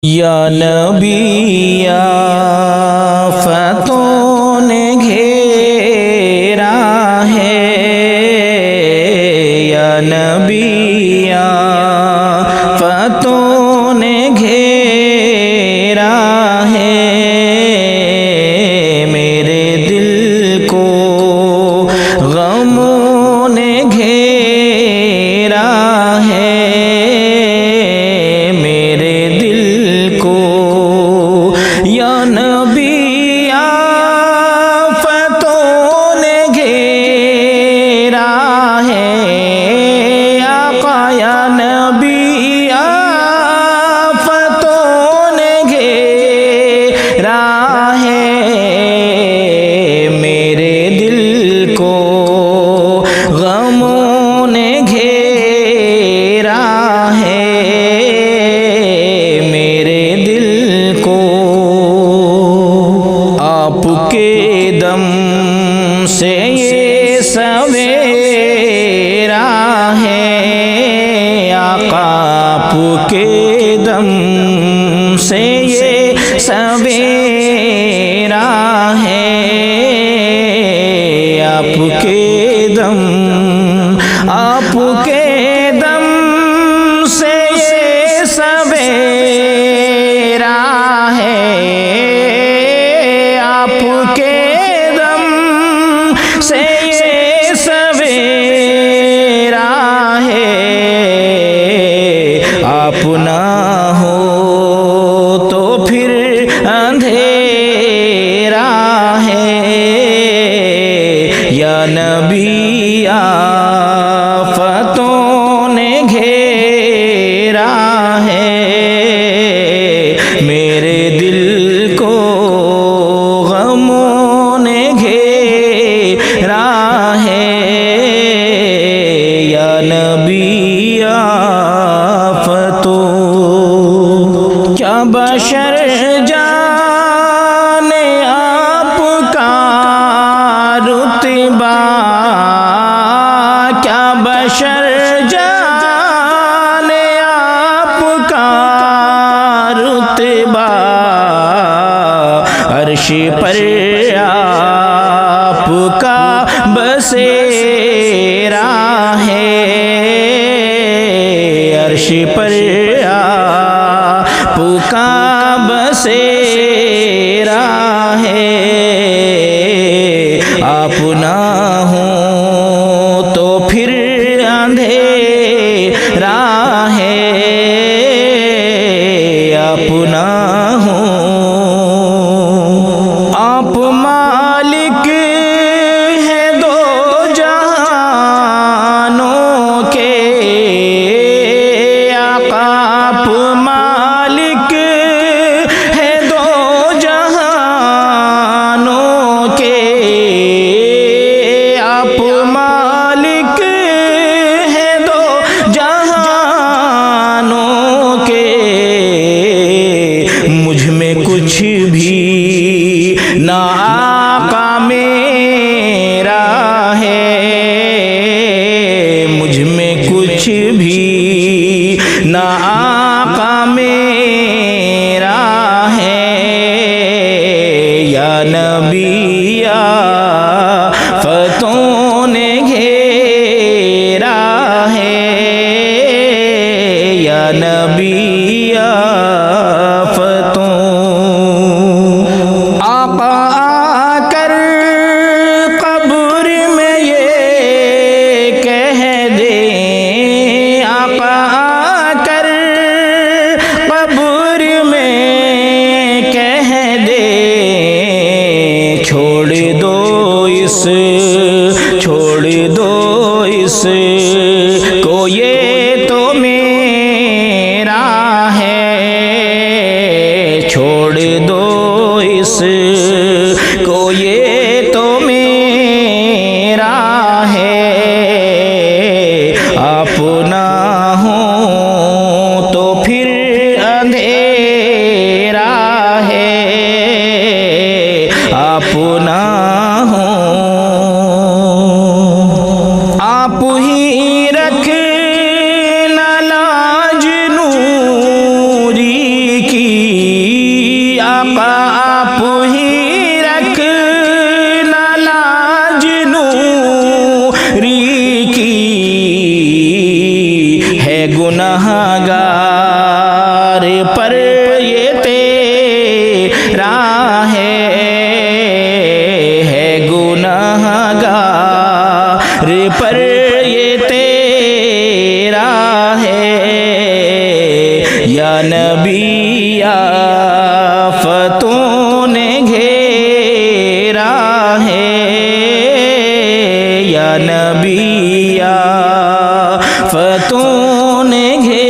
या नबी आफतों ने घेरा है, या नबी आफतों ने घेरा है, मेरे दिल को गमों ने घेरा है, या नबी आफतों ने घेरा है, आका या नबी आफतों ने घेरा है, मेरे दिल को गमों ने घेरा है, मेरे दिल को आपके दम से ये सवेरा है, आका आपके दम से ये सवेरा है, आपके दम से ये सवेरा है, आपके दम से ये सवेरा है, आप ना हो तो फिर अंधेरा है, या नबी आफतों ने घेरा है, मेरे दिल को गमों ने घेरा है, या नबी आफतों। क्या बशर जाने आपका रुतबा, क्या बशर जाने आपका रुतबा, अर्श पर आपका बसेरा है, अर्श पर आपका बसेरा है, आप ना हो तो फिर अंधेरा है, आप ना हो। आप मालिक हैं दो जहानों के, आका आप मालिक हैं दो जहानों के, आप मालिक हैं दो जहानों के, मुझ में आप ही रख लाज नूरी की है गुनाहगार पर ये तेरा है गुनाहगार पर ये तेरा है। या नबी आफतों ने घेरा है, या नबी आफतों ने घेरा